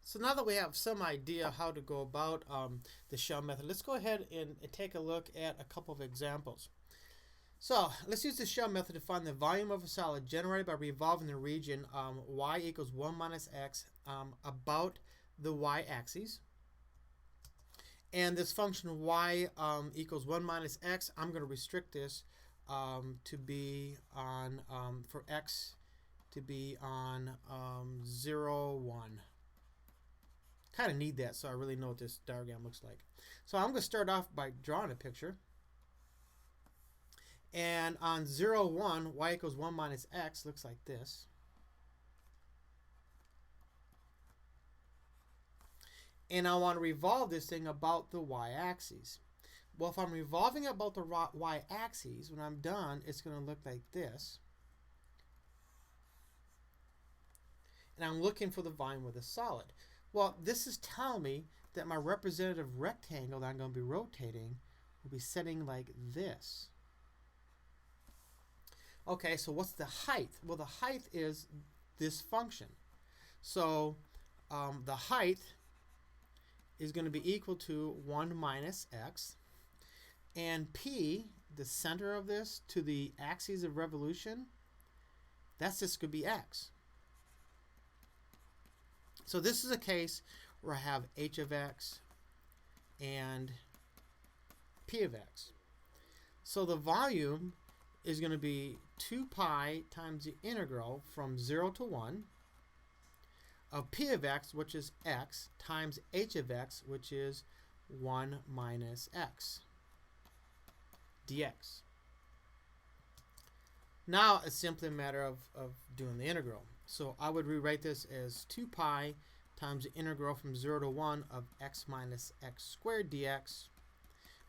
So now that we have some idea how to go about the shell method, let's go ahead and take a look at a couple of examples. So let's use the shell method to find the volume of a solid generated by revolving the region y equals 1 minus x about the y-axis. And this function y equals 1 minus x, I'm going to restrict this to be on, for x to be on 0, 1. Kind of need that so I really know what this diagram looks like. So I'm going to start off by drawing a picture. And on 0, 1, y equals 1 minus x looks like this. And I want to revolve this thing about the y-axis. Well, if I'm revolving it about the y-axis, when I'm done, it's going to look like this. And I'm looking for the volume of the solid. Well, this is telling me that my representative rectangle that I'm going to be rotating will be setting like this. Okay, so what's the height? Well, the height is this function. So the height is going to be equal to 1 minus x. And p, the center of this, to the axis of revolution, that's just going to be x. So this is a case where I have h of x and p of x. So the volume is going to be 2 pi times the integral from 0 to 1 of p of x, which is x, times h of x, which is 1 minus x dx. Now it's simply a matter of doing the integral. So I would rewrite this as 2 pi times the integral from 0 to 1 of x minus x squared dx,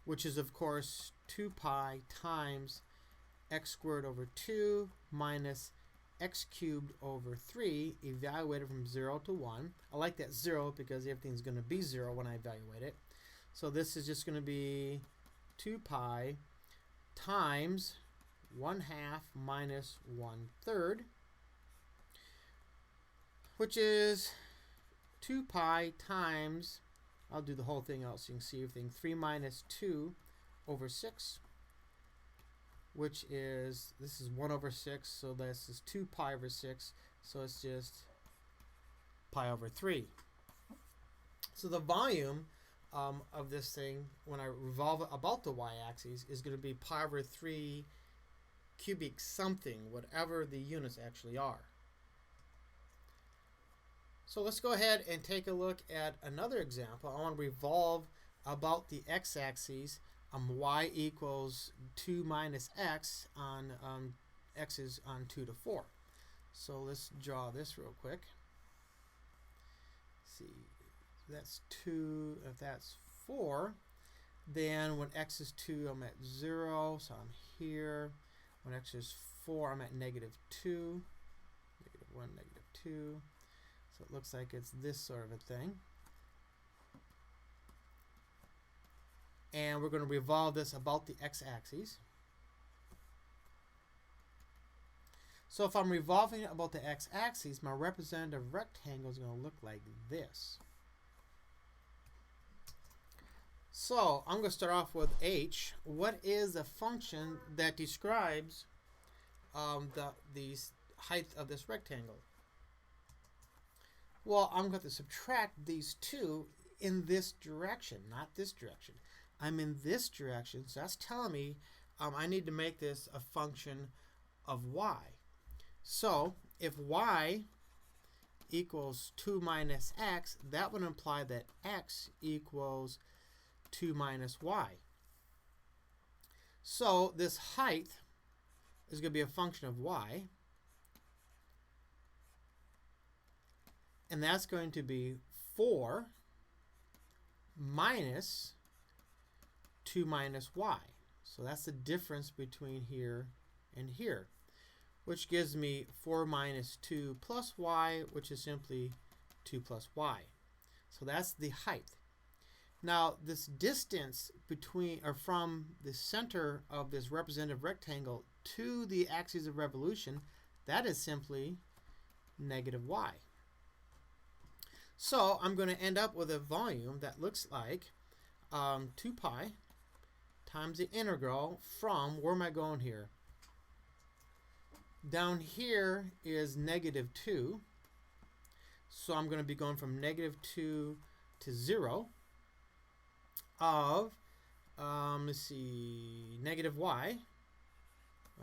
which is, of course, 2 pi times x squared over 2 minus x cubed over 3, evaluated from 0 to 1. I like that 0 because everything's going to be 0 when I evaluate it. So this is just going to be 2 pi times 1/2 minus 1/3, which is 2 pi times, I'll do the whole thing out so you can see everything, 3 minus 2 over 6, which is, this is 1 over 6, so this is 2 pi over 6, so it's just pi over 3. So the volume of this thing, when I revolve it about the y-axis, is going to be pi over 3 cubic something, whatever the units actually are. So let's go ahead and take a look at another example. I want to revolve about the x-axis. Y equals 2 minus x on x is on 2 to 4. So let's draw this real quick. Let's see, that's 2. If that's 4, then when x is 2, I'm at 0, so I'm here. When x is 4, I'm at -2, -1, -2. So it looks like it's this sort of a thing. And we're going to revolve this about the x-axis. So if I'm revolving it about the x-axis, my representative rectangle is going to look like this. So I'm going to start off with h. What is the function that describes the height of this rectangle? Well, I'm going to subtract these two in this direction, not this direction. I'm in this direction, so that's telling me I need to make this a function of y. So if y equals 2 minus x, that would imply that x equals 2 minus y. So this height is going to be a function of y, and that's going to be 4 minus 2 minus y. So that's the difference between here and here, which gives me 4 minus 2 plus y, which is simply 2 plus y. So that's the height. Now this distance between or from the center of this representative rectangle to the axis of revolution, that is simply -y. So I'm going to end up with a volume that looks like 2 pi times the integral from, where am I going here? Down here is -2. So I'm going to be going from -2 to 0 of, let's see, negative y.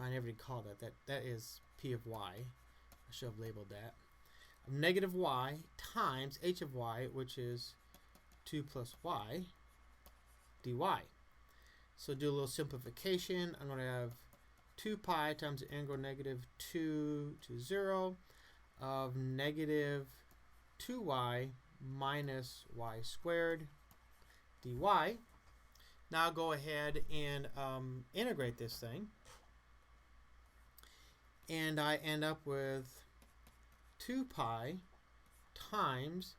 I never did call that. That is p of y. I should have labeled that. Negative y times h of y, which is 2 plus y dy. So do a little simplification. I'm going to have 2 pi times the integral -2 to 0 of -2y minus y squared dy. Now go ahead and integrate this thing. And I end up with 2 pi times,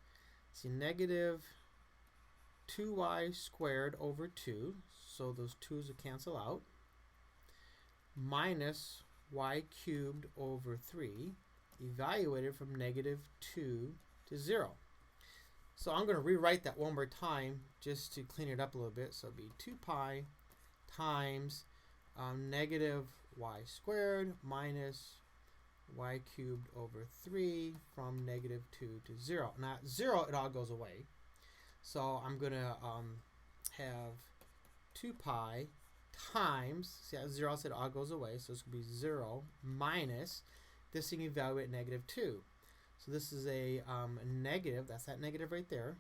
see, -2y squared over 2, so those 2's will cancel out, minus y cubed over 3, evaluated from -2 to 0. So I'm going to rewrite that one more time just to clean it up a little bit. So it'll be 2 pi times negative y squared minus y cubed over 3 from -2 to 0. Now at 0 it all goes away. So I'm going to have 2 pi times, see at 0 I said it all goes away, so it's going to be 0 minus, this thing evaluate -2. So this is a negative, that's that negative right there,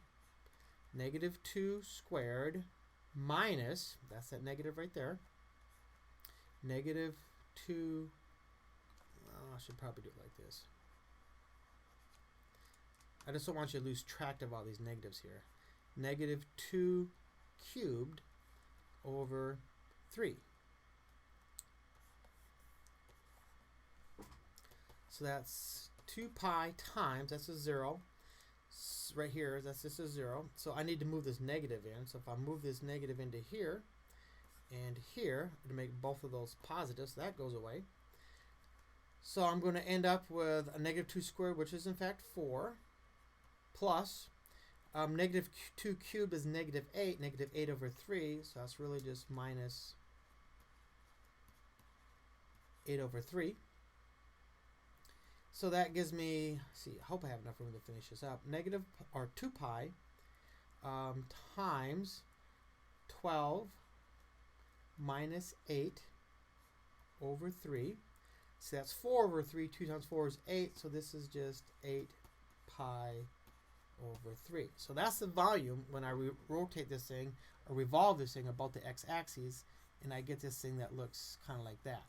-2 squared minus, that's that negative right there, -2, I should probably do it like this. I just don't want you to lose track of all these negatives here. -2 cubed over 3. So that's 2 pi times, that's a 0. Right here, that's just a 0. So I need to move this negative in. So if I move this negative into here and here to make both of those positives, that goes away. So I'm going to end up with a -2 squared, which is in fact 4, plus -2 cubed is -8, -8 over 3, so that's really just minus 8 over 3. So that gives me, see, I hope I have enough room to finish this up, 2 pi times 12 minus 8 over 3. So that's 4 over 3. 2 times 4 is 8, so this is just 8 pi over 3. So that's the volume when I rotate this thing or revolve this thing about the x-axis, and I get this thing that looks kind of like that.